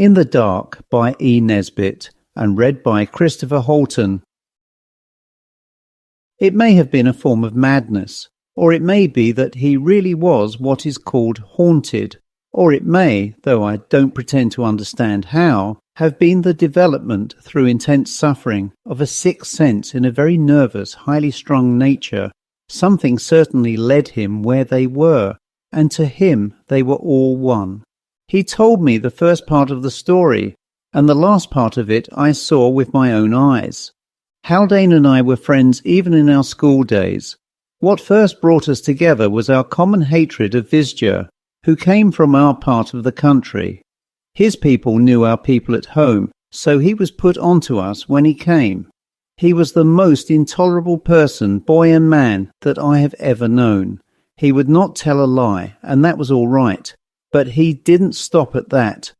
In the Dark by E. Nesbit and read by Christopher Halton. It may have been a form of madness, or it may be that he really was what is called haunted, or it may, though I don't pretend to understand how, have been the development through intense suffering of a sixth sense in a very nervous, highly strung nature. Something certainly led him where they were, and to him they were all one. He told me the first part of the story, and the last part of it I saw with my own eyes. Haldane and I were friends even in our school days. What first brought us together was our common hatred of Visger, who came from our part of the country. His people knew our people at home, so he was put onto us when he came. He was the most intolerable person, boy and man, that I have ever known. He would not tell a lie, and that was all right. But he didn't stop at that.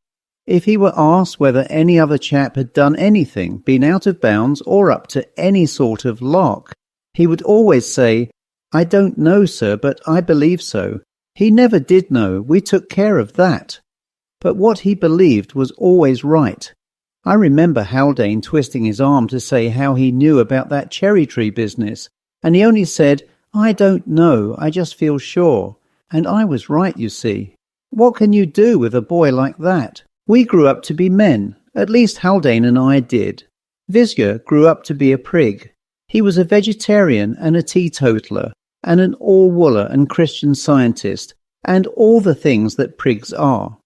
If he were asked whether any other chap had done anything, been out of bounds or up to any sort of lark, he would always say, "I don't know, sir, but I believe so." He never did know. We took care of that. But what he believed was always right. I remember Haldane twisting his arm to say how he knew about that cherry tree business, and he only said, "I don't know, I just feel sure." And I was right, you see. What can you do with a boy like that? We grew up to be men, at least Haldane and I did. Visger grew up to be a prig. He was a vegetarian and a teetotaler, and an all-wooler and Christian Scientist, and all the things that prigs are.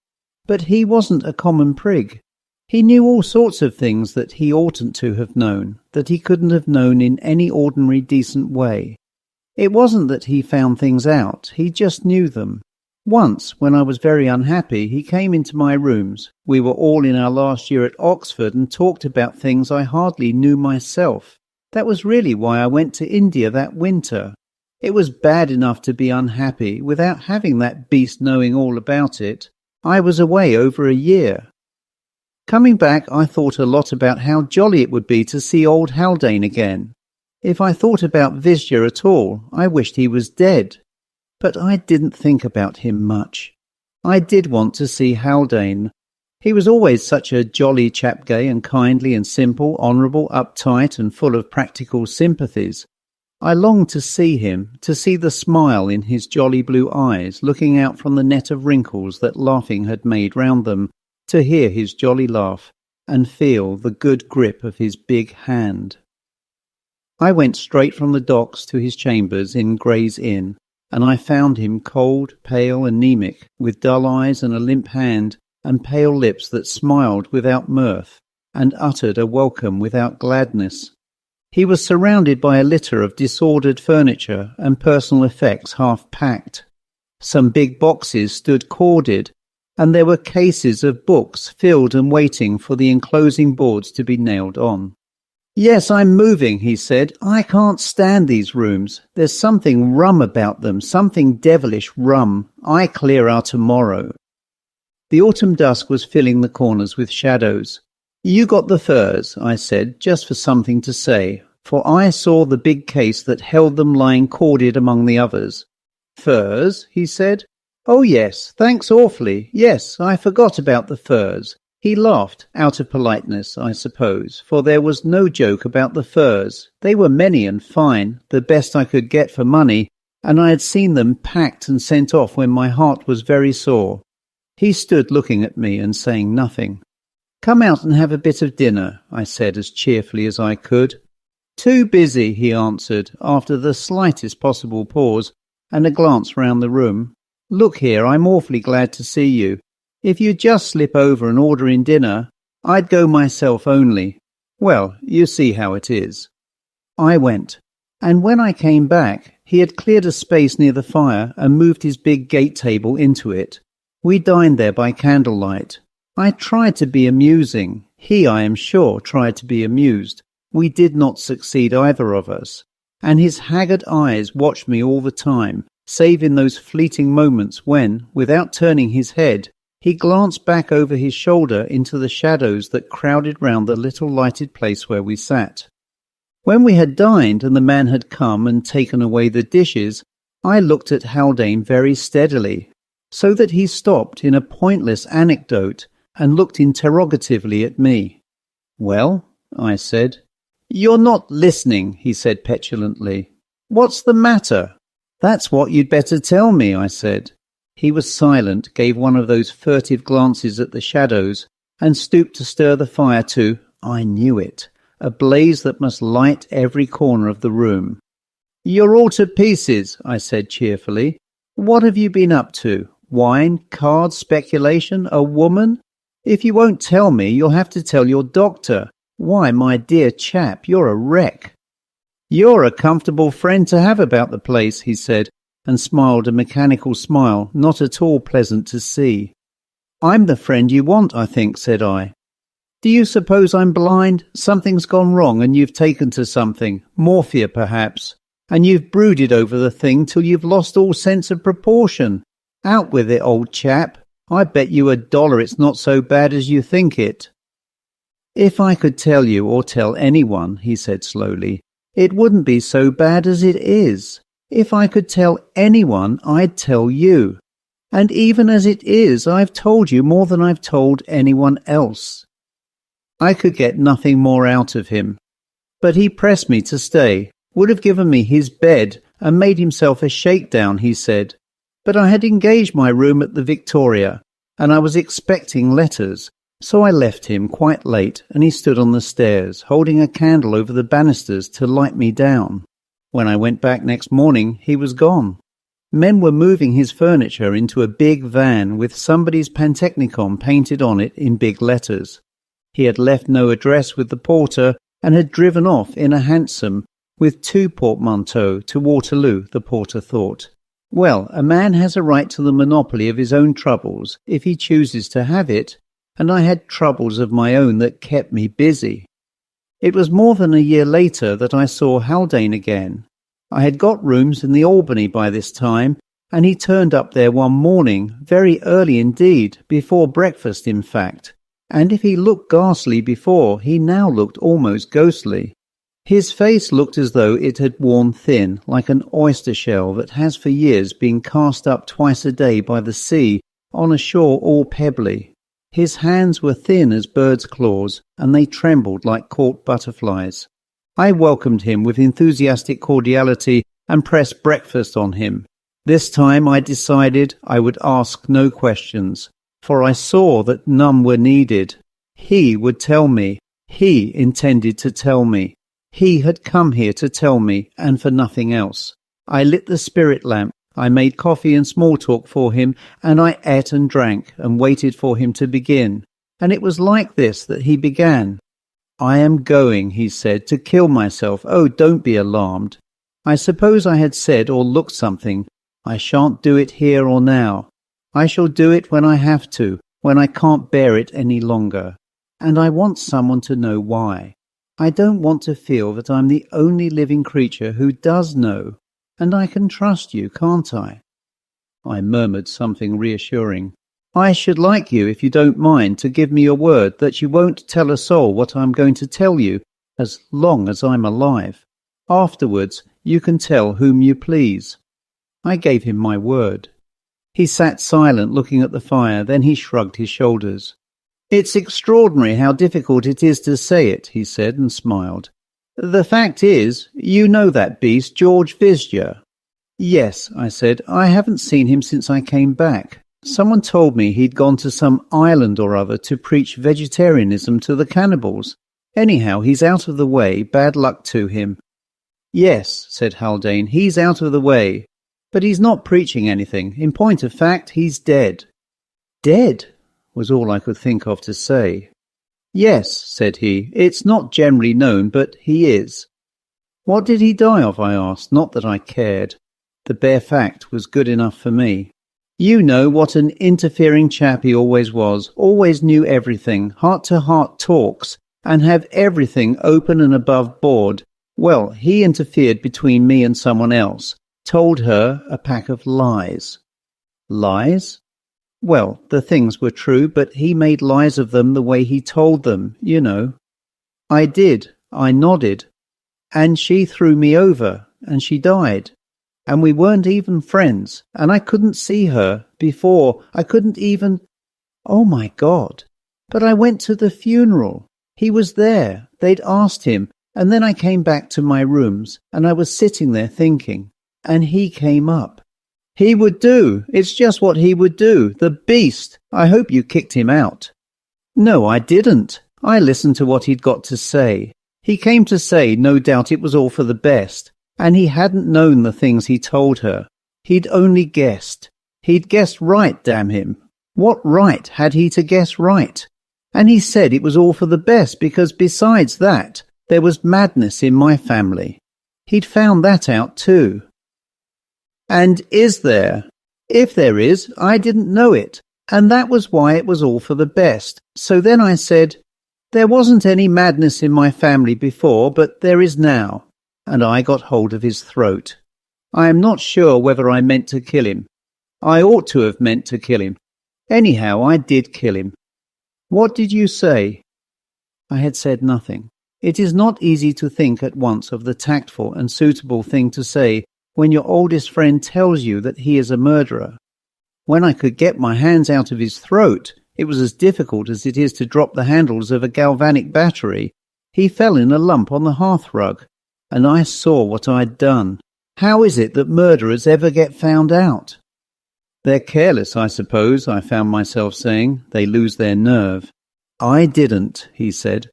But he wasn't a common prig. He knew all sorts of things that he oughtn't to have known, that he couldn't have known in any ordinary decent way. It wasn't that he found things out, he just knew them. Once, when I was very unhappy, he came into my rooms. We were all in our last year at Oxford and talked about things I hardly knew myself. That was really why I went to India that winter. It was bad enough to be unhappy without having that beast knowing all about it. I was away over a year. Coming back, I thought a lot about how jolly it would be to see old Haldane again. If I thought about Visger at all, I wished he was dead. But I didn't think about him much. I did want to see Haldane. He was always such a jolly chap, gay and kindly and simple, honourable, uptight and full of practical sympathies. I longed to see him, to see the smile in his jolly blue eyes looking out from the net of wrinkles that laughing had made round them, to hear his jolly laugh, and feel the good grip of his big hand. I went straight from the docks to his chambers in Gray's Inn, and I found him cold, pale, anemic, with dull eyes and a limp hand, and pale lips that smiled without mirth, and uttered a welcome without gladness. He was surrounded by a litter of disordered furniture and personal effects half-packed. Some big boxes stood corded, and there were cases of books filled and waiting for the enclosing boards to be nailed on. "Yes, I'm moving," he said. "I can't stand these rooms. There's something rum about them, something devilish rum. I clear out tomorrow." The autumn dusk was filling the corners with shadows. "You got the furs," I said, just for something to say, for I saw the big case that held them lying corded among the others. "Furs?" he said. "Oh, yes, thanks awfully. Yes, I forgot about the furs." He laughed, out of politeness, I suppose, for there was no joke about the furs. They were many and fine, the best I could get for money, and I had seen them packed and sent off when my heart was very sore. He stood looking at me and saying nothing. "Come out and have a bit of dinner," I said as cheerfully as I could. "Too busy," he answered, after the slightest possible pause and a glance round the room. "Look here, I'm awfully glad to see you. If you'd just slip over and order in dinner, I'd go myself only. Well, you see how it is." I went, and when I came back, he had cleared a space near the fire and moved his big gate table into it. We dined there by candlelight. I tried to be amusing. He, I am sure, tried to be amused. We did not succeed, either of us. And his haggard eyes watched me all the time, save in those fleeting moments when, without turning his head, he glanced back over his shoulder into the shadows that crowded round the little lighted place where we sat. When we had dined and the man had come and taken away the dishes, I looked at Haldane very steadily, so that he stopped in a pointless anecdote and looked interrogatively at me. "Well?" I said. "You're not listening," he said petulantly. "What's the matter?" "That's what you'd better tell me," I said. He was silent, gave one of those furtive glances at the shadows, and stooped to stir the fire to, I knew it, a blaze that must light every corner of the room. "You're all to pieces," I said cheerfully. "What have you been up to? Wine, cards, speculation, a woman? If you won't tell me, you'll have to tell your doctor. Why, my dear chap, you're a wreck." "You're a comfortable friend to have about the place," he said, and smiled a mechanical smile not at all pleasant to see. "I'm the friend you want, I think," said I. "Do you suppose I'm blind? Something's gone wrong and you've taken to something, morphia perhaps, and you've brooded over the thing till you've lost all sense of proportion. Out with it, old chap. I bet you $1 it's not so bad as you think it." "If I could tell you or tell anyone," he said slowly, "it wouldn't be so bad as it is. If I could tell anyone, I'd tell you. And even as it is, I've told you more than I've told anyone else." I could get nothing more out of him. But he pressed me to stay, would have given me his bed and made himself a shakedown, he said. But I had engaged my room at the Victoria, and I was expecting letters, so I left him quite late, and he stood on the stairs, holding a candle over the banisters to light me down. When I went back next morning, he was gone. Men were moving his furniture into a big van with somebody's Pantechnicon painted on it in big letters. He had left no address with the porter and had driven off in a hansom with 2 portmanteaux to Waterloo, the porter thought. Well, a man has a right to the monopoly of his own troubles if he chooses to have it, and I had troubles of my own that kept me busy. It was more than a year later that I saw Haldane again. I had got rooms in the Albany by this time, and he turned up there one morning, very early indeed, before breakfast in fact, and if he looked ghastly before, he now looked almost ghostly. His face looked as though it had worn thin, like an oyster shell that has for years been cast up twice a day by the sea on a shore all pebbly. His hands were thin as birds' claws, and they trembled like caught butterflies. I welcomed him with enthusiastic cordiality and pressed breakfast on him. This time I decided I would ask no questions, for I saw that none were needed. He would tell me. He intended to tell me. He had come here to tell me, and for nothing else. I lit the spirit lamp, I made coffee and small talk for him, and I ate and drank and waited for him to begin. And it was like this that he began. "I am going," he said, "to kill myself. Oh, don't be alarmed." I suppose I had said or looked something. I shan't do it here or now. I shall do it when I have to, when I can't bear it any longer. And I want someone to know why. I don't want to feel that I'm the only living creature who does know. And I can trust you, can't I? I murmured something reassuring. "I should like you, if you don't mind, to give me your word that you won't tell a soul what I'm going to tell you, as long as I'm alive. Afterwards, you can tell whom you please." I gave him my word. He sat silent, looking at the fire, then he shrugged his shoulders. "It's extraordinary how difficult it is to say it," he said, and smiled. "The fact is, you know that beast, George Visger." "Yes," I said. "I haven't seen him since I came back. Someone told me he'd gone to some island or other to preach vegetarianism to the cannibals. Anyhow, he's out of the way, bad luck to him." "Yes," said Haldane, "he's out of the way. But he's not preaching anything. In point of fact, he's dead." "Dead?" was all I could think of to say. "Yes," said he, "it's not generally known, but he is." "What did he die of?" I asked, not that I cared. The bare fact was good enough for me. "You know what an interfering chap he always was, always knew everything, heart-to-heart talks, and have everything open and above board. Well, he interfered between me and someone else, told her a pack of lies." "Lies?" "Well, the things were true, but he made lies of them the way he told them, you know." "I did. I nodded. And she threw me over, and she died. And we weren't even friends, and I couldn't see her before. I couldn't even... Oh, my God! But I went to the funeral. He was there. They'd asked him. And then I came back to my rooms, and I was sitting there thinking. And he came up. He would do. It's just what he would do. The beast. I hope you kicked him out. No, I didn't. I listened to what he'd got to say. He came to say no doubt it was all for the best, and he hadn't known the things he told her. He'd only guessed. He'd guessed right, damn him. What right had he to guess right? And he said it was all for the best because besides that, there was madness in my family. He'd found that out too. And is there? If there is, I didn't know it, and that was why it was all for the best. So then I said, there wasn't any madness in my family before, but there is now. And I got hold of his throat. I am not sure whether I meant to kill him. I ought to have meant to kill him. Anyhow, I did kill him. What did you say? I had said nothing. It is not easy to think at once of the tactful and suitable thing to say when your oldest friend tells you that he is a murderer. When I could get my hands out of his throat, it was as difficult as it is to drop the handles of a galvanic battery. He fell in a lump on the hearthrug, and I saw what I'd done. How is it that murderers ever get found out? They're careless, I suppose, I found myself saying. They lose their nerve. I didn't, he said.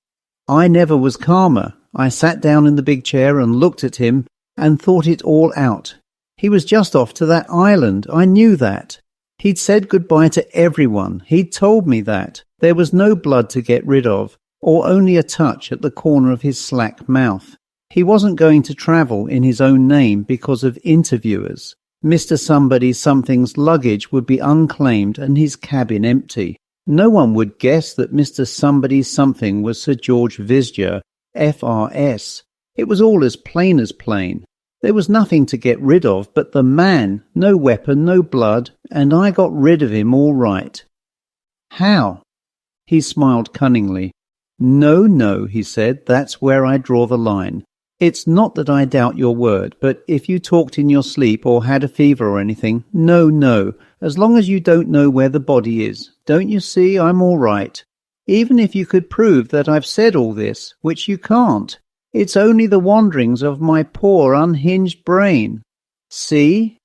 I never was calmer. I sat down in the big chair and looked at him and thought it all out. He was just off to that island. I knew that. He'd said goodbye to everyone. He'd told me that. There was no blood to get rid of, or only a touch at the corner of his slack mouth. He wasn't going to travel in his own name because of interviewers. Mr. Somebody Something's luggage would be unclaimed and his cabin empty. No one would guess that Mr. Somebody Something was Sir George Visger, F.R.S. It was all as plain as plain. There was nothing to get rid of but the man, no weapon, no blood, and I got rid of him all right. How? He smiled cunningly. No, he said, that's where I draw the line. It's not that I doubt your word, but if you talked in your sleep or had a fever or anything, no, as long as you don't know where the body is. Don't you see, I'm all right. Even if you could prove that I've said all this, which you can't. It's only the wanderings of my poor unhinged brain. See?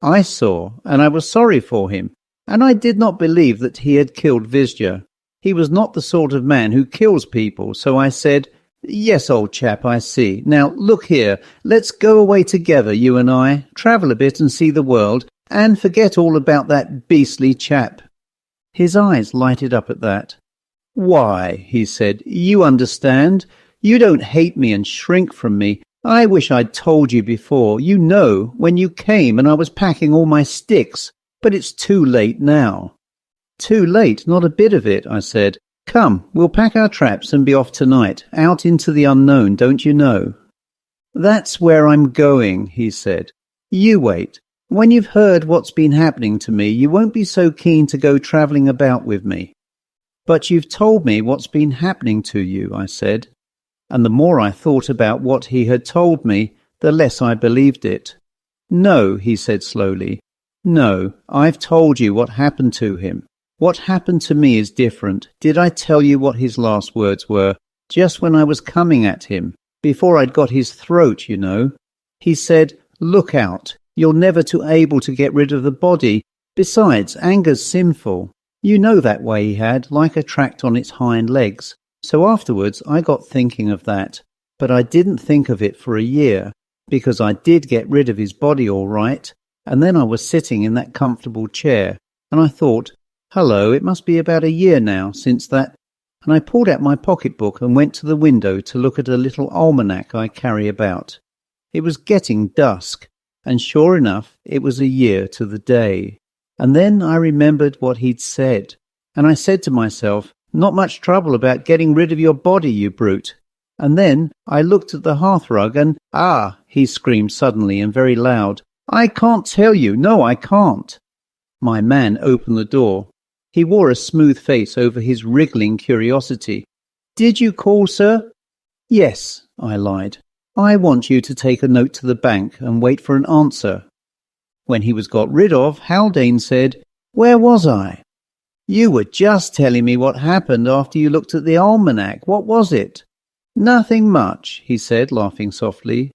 I saw, and I was sorry for him, and I did not believe that he had killed Visger. He was not the sort of man who kills people, so I said, yes, old chap, I see. Now, look here, let's go away together, you and I, travel a bit and see the world, and forget all about that beastly chap. His eyes lighted up at that. Why, he said, you understand. You don't hate me and shrink from me. I wish I'd told you before. You know, when you came and I was packing all my sticks. But it's too late now. Too late, not a bit of it, I said. Come, we'll pack our traps and be off tonight, out into the unknown, don't you know? That's where I'm going, he said. You wait. When you've heard what's been happening to me, you won't be so keen to go travelling about with me. But you've told me what's been happening to you, I said. And the more I thought about what he had told me, the less I believed it. No, he said slowly. No, I've told you what happened to him. What happened to me is different. Did I tell you what his last words were? Just when I was coming at him, before I'd got his throat, you know. He said, look out, you're never too able to get rid of the body. Besides, anger's sinful. You know that way he had, like a tract on its hind legs. So afterwards I got thinking of that, but I didn't think of it for a year, because I did get rid of his body all right, and then I was sitting in that comfortable chair, and I thought, hello, it must be about a year now since that, and I pulled out my pocketbook and went to the window to look at a little almanac I carry about. It was getting dusk, and sure enough, it was a year to the day. And then I remembered what he'd said, and I said to myself, not much trouble about getting rid of your body, you brute. And then I looked at the hearthrug and, he screamed suddenly and very loud. I can't tell you. No, I can't. My man opened the door. He wore a smooth face over his wriggling curiosity. Did you call, sir? Yes, I lied. I want you to take a note to the bank and wait for an answer. When he was got rid of, Haldane said, where was I? You were just telling me what happened after you looked at the almanac. What was it? Nothing much, he said, laughing softly.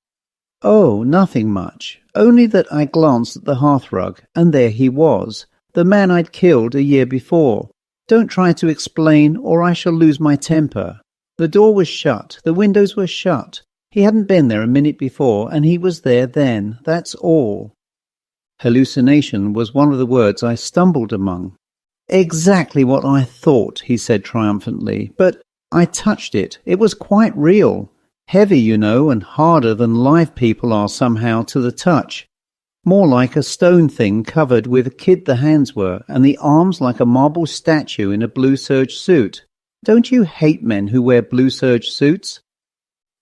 Oh, nothing much. Only that I glanced at the hearthrug, and there he was, the man I'd killed a year before. Don't try to explain, or I shall lose my temper. The door was shut, the windows were shut. He hadn't been there a minute before, and he was there then. That's all. Hallucination was one of the words I stumbled among. Exactly what I thought, he said triumphantly. But I touched it. It was quite real. Heavy, you know, and harder than live people are somehow to the touch. More like a stone thing covered with a kid the hands were, and the arms like a marble statue in a blue serge suit. Don't you hate men who wear blue serge suits?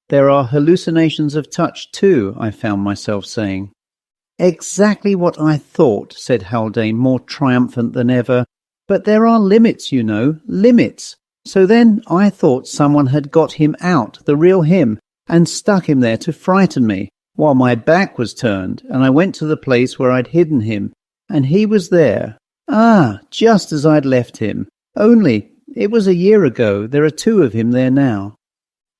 There are hallucinations of touch too, I found myself saying. Exactly what I thought, said Haldane, more triumphant than ever. But there are limits, you know, limits. So then I thought someone had got him out, the real him, and stuck him there to frighten me, while my back was turned, and I went to the place where I'd hidden him, and he was there. Ah, just as I'd left him. Only, it was a year ago. There are two of him there now.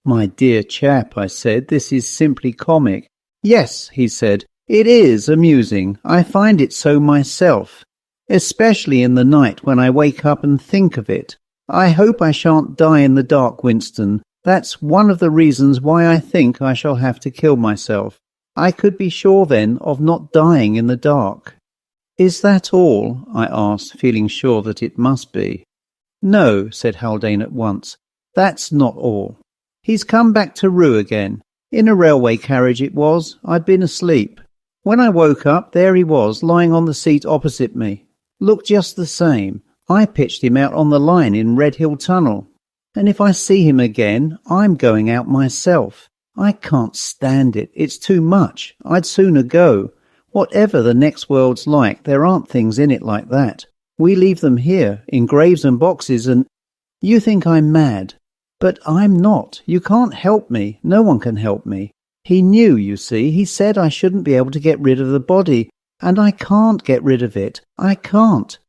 My dear chap, I said, this is simply comic. Yes, he said, it is amusing. I find it so myself. Especially in the night when I wake up and think of it. I hope I shan't die in the dark, Winston. That's one of the reasons why I think I shall have to kill myself. I could be sure then of not dying in the dark. Is that all? I asked, feeling sure that it must be. No, said Haldane at once. That's not all. He's come back to Rue again. In a railway carriage it was. I'd been asleep. When I woke up, there he was, lying on the seat opposite me. Looked just the same. I pitched him out on the line in Red Hill Tunnel. And if I see him again, I'm going out myself. I can't stand it. It's too much. I'd sooner go. Whatever the next world's like, there aren't things in it like that. We leave them here, in graves and boxes, and... You think I'm mad. But I'm not. You can't help me. No one can help me. He knew, you see. He said I shouldn't be able to get rid of the body. And I can't get rid of it. I can't.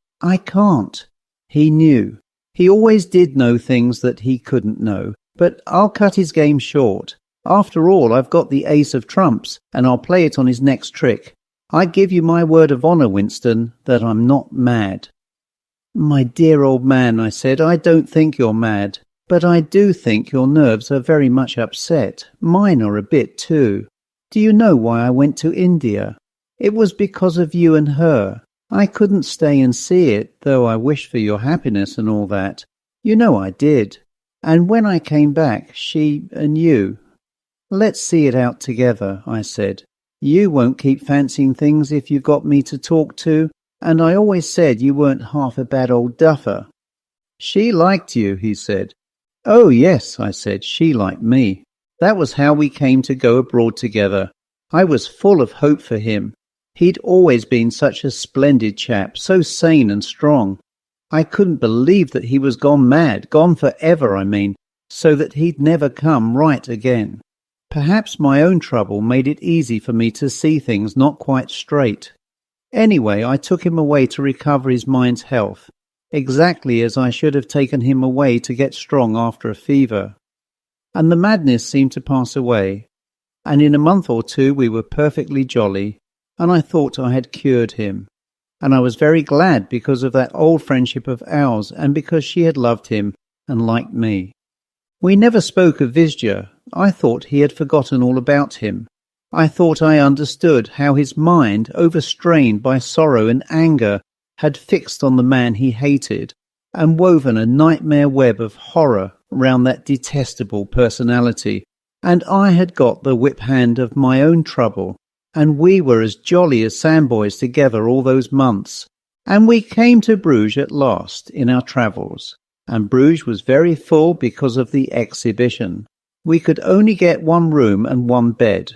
He knew. He always did know things that he couldn't know. But I'll cut his game short. After all, I've got the ace of trumps, and I'll play it on his next trick. I give you my word of honour, Winston, that I'm not mad. My dear old man, I said, I don't think you're mad. But I do think your nerves are very much upset. Mine are a bit too. Do you know why I went to India? It was because of you and her. I couldn't stay and see it, though I wished for your happiness and all that. You know I did. And when I came back, she and you... Let's see it out together, I said. You won't keep fancying things if you've got me to talk to, and I always said you weren't half a bad old duffer. She liked you, he said. Oh, yes, I said, she liked me. That was how we came to go abroad together. I was full of hope for him. He'd always been such a splendid chap, so sane and strong. I couldn't believe that he was gone mad, gone forever, I mean, so that he'd never come right again. Perhaps my own trouble made it easy for me to see things not quite straight. Anyway, I took him away to recover his mind's health, exactly as I should have taken him away to get strong after a fever. And the madness seemed to pass away, and in a month or two we were perfectly jolly, and I thought I had cured him. And I was very glad because of that old friendship of ours, and because she had loved him and liked me. We never spoke of Visja. I thought he had forgotten all about him. I thought I understood how his mind, overstrained by sorrow and anger, had fixed on the man he hated, and woven a nightmare web of horror round that detestable personality. And I had got the whip hand of my own trouble, and we were as jolly as sandboys together all those months. And we came to Bruges at last in our travels, and Bruges was very full because of the exhibition. We could only get one room and one bed,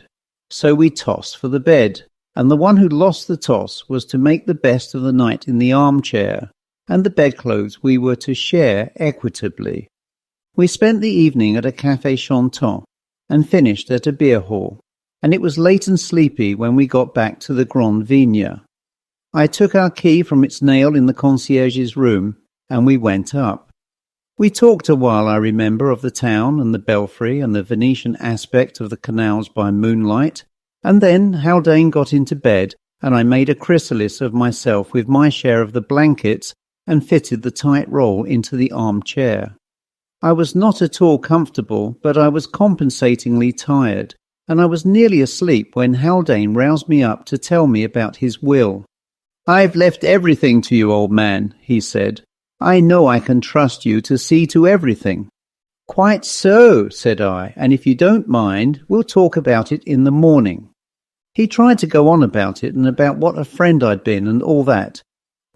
so we tossed for the bed, and the one who lost the toss was to make the best of the night in the armchair, and the bedclothes we were to share equitably. We spent the evening at a café chantant, and finished at a beer hall, and it was late and sleepy when we got back to the Grande Vigne. I took our key from its nail in the concierge's room, and we went up. We talked a while, I remember, of the town and the belfry and the Venetian aspect of the canals by moonlight, and then Haldane got into bed, and I made a chrysalis of myself with my share of the blankets and fitted the tight roll into the armchair. I was not at all comfortable, but I was compensatingly tired, and I was nearly asleep when Haldane roused me up to tell me about his will. "I've left everything to you, old man," he said. "I know I can trust you to see to everything." "Quite so," said I, "and if you don't mind, we'll talk about it in the morning." He tried to go on about it and about what a friend I'd been and all that.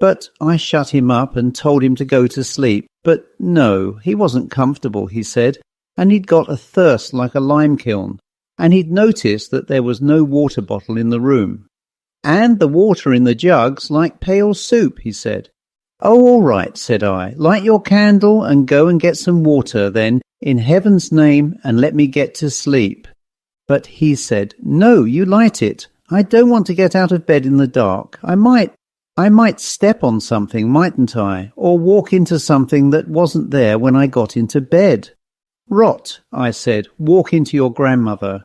But I shut him up and told him to go to sleep. But no, he wasn't comfortable, he said, and he'd got a thirst like a lime kiln, and he'd noticed that there was no water bottle in the room. "And the water in the jugs like pale soup," he said. "Oh, all right," said I. "Light your candle and go and get some water, then, in heaven's name, and let me get to sleep." But he said, "No, you light it. I don't want to get out of bed in the dark. I might step on something, mightn't I? Or walk into something that wasn't there when I got into bed." "Rot," I said, "walk into your grandmother."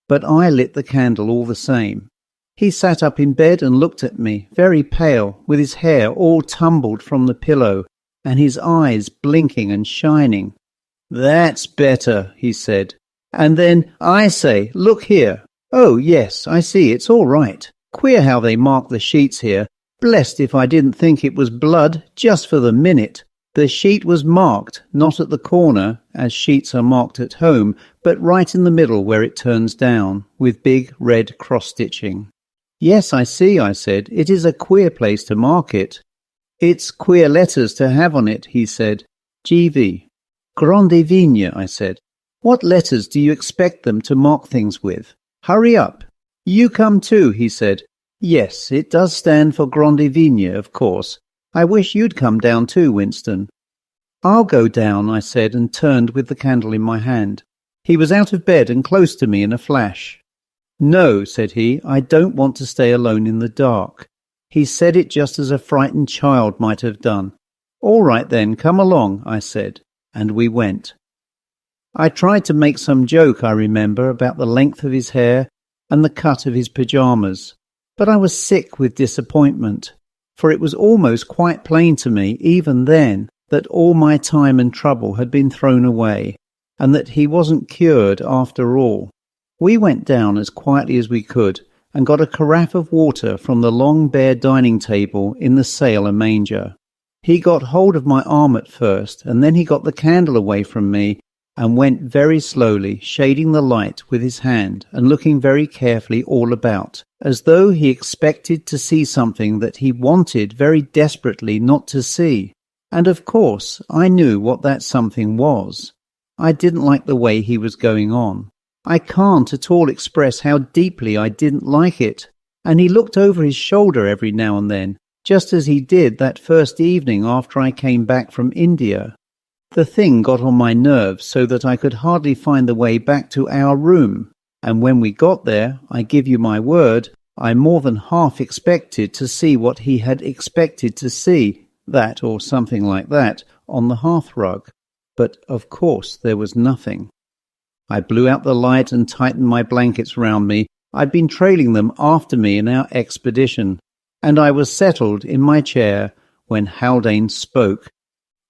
But I lit the candle all the same. He sat up in bed and looked at me, very pale, with his hair all tumbled from the pillow, and his eyes blinking and shining. "That's better," he said. And then, "I say, look here. Oh, yes, I see, it's all right. Queer how they mark the sheets here. Blessed if I didn't think it was blood, just for the minute. The sheet was marked, not at the corner, as sheets are marked at home, but right in the middle where it turns down, with big red cross-stitching." "Yes, I see," I said. "It is a queer place to mark it." "It's queer letters to have on it," he said. "GV. Grande Vigne," I said. "What letters do you expect them to mark things with? Hurry up." "You come too," he said. "Yes, it does stand for Grande Vigne, of course. I wish you'd come down too, Winston." "I'll go down," I said, and turned with the candle in my hand. He was out of bed and close to me in a flash. "No," said he, "I don't want to stay alone in the dark." He said it just as a frightened child might have done. "All right then, come along," I said, and we went. I tried to make some joke, I remember, about the length of his hair and the cut of his pyjamas, but I was sick with disappointment, for it was almost quite plain to me, even then, that all my time and trouble had been thrown away, and that he wasn't cured after all. We went down as quietly as we could, and got a carafe of water from the long bare dining table in the sailor manger. He got hold of my arm at first, and then he got the candle away from me, and went very slowly, shading the light with his hand and looking very carefully all about, as though he expected to see something that he wanted very desperately not to see. And of course I knew what that something was. I didn't like the way he was going on. I can't at all express how deeply I didn't like it. And he looked over his shoulder every now and then, just as he did that first evening after I came back from India. The thing got on my nerves so that I could hardly find the way back to our room, and when we got there, I give you my word, I more than half expected to see what he had expected to see, that or something like that, on the hearthrug. But of course there was nothing. I blew out the light and tightened my blankets round me. I'd been trailing them after me in our expedition, and I was settled in my chair when Haldane spoke.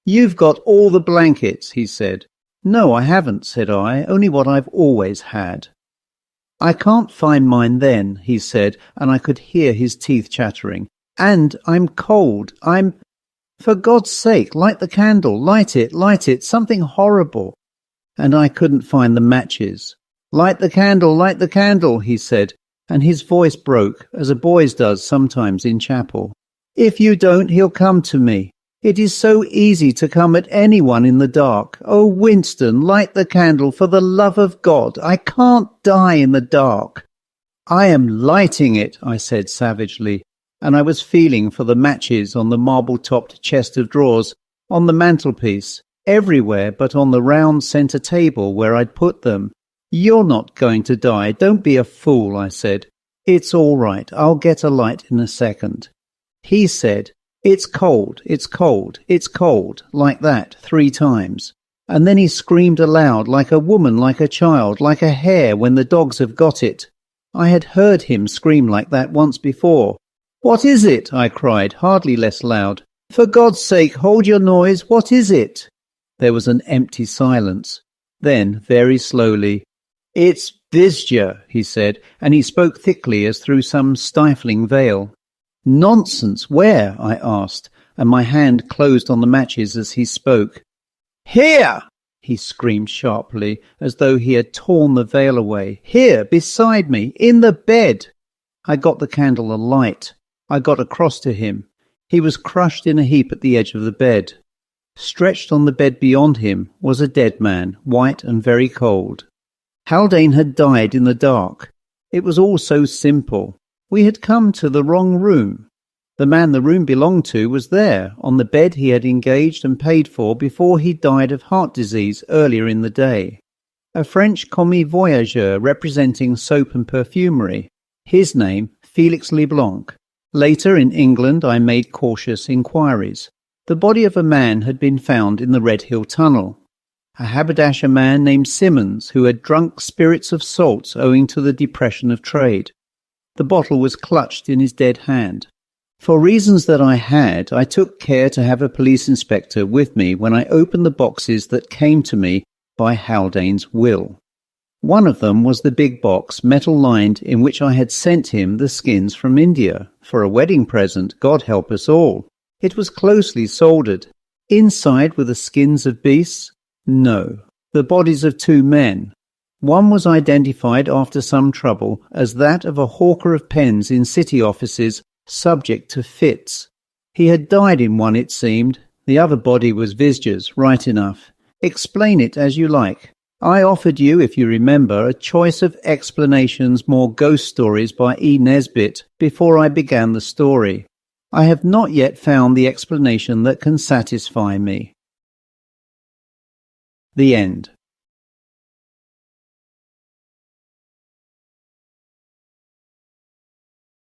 "You've got all the blankets," he said. "No, I haven't," said I, "only what I've always had." "I can't find mine then," he said, and I could hear his teeth chattering. "And I'm cold. For God's sake, light the candle, light it, something horrible." And I couldn't find the matches. Light the candle," he said, and his voice broke, as a boy's does sometimes in chapel. "If you don't, he'll come to me. It is so easy to come at anyone in the dark. Oh, Winston, light the candle, for the love of God. I can't die in the dark." "I am lighting it," I said savagely, and I was feeling for the matches on the marble-topped chest of drawers, on the mantelpiece, everywhere but on the round centre table where I'd put them. "You're not going to die. Don't be a fool," I said. "It's all right. I'll get a light in a second." He said, "It's cold, it's cold, it's cold," like that 3 times. And then he screamed aloud, like a woman, like a child, like a hare when the dogs have got it. I had heard him scream like that once before. "What is it?" I cried, hardly less loud. "For God's sake, hold your noise. What is it?" There was an empty silence. Then, very slowly, "It's Vizsja," he said, and he spoke thickly as through some stifling veil. "Nonsense! Where?" I asked, and my hand closed on the matches as he spoke. "Here!" he screamed sharply, as though he had torn the veil away. "Here, beside me, in the bed!" I got the candle alight. I got across to him. He was crushed in a heap at the edge of the bed. Stretched on the bed beyond him was a dead man, white and very cold. Haldane had died in the dark. It was all so simple. We had come to the wrong room. The man the room belonged to was there, on the bed he had engaged and paid for before he died of heart disease earlier in the day. A French commis voyageur representing soap and perfumery. His name, Felix Leblanc. Later in England I made cautious inquiries. The body of a man had been found in the Red Hill Tunnel. A haberdasher man named Simmons, who had drunk spirits of salt owing to the depression of trade. The bottle was clutched in his dead hand. For reasons that I had, I took care to have a police inspector with me when I opened the boxes that came to me by Haldane's will. One of them was the big box, metal-lined, in which I had sent him the skins from India, for a wedding present, God help us all. It was closely soldered. Inside were the skins of beasts? No, the bodies of 2 men. One was identified after some trouble as that of a hawker of pens in city offices, subject to fits. He had died in one, it seemed. The other body was Vizsja's, right enough. Explain it as you like. I offered you, if you remember, a choice of explanations, more ghost stories by E. Nesbit, before I began the story. I have not yet found the explanation that can satisfy me. The end.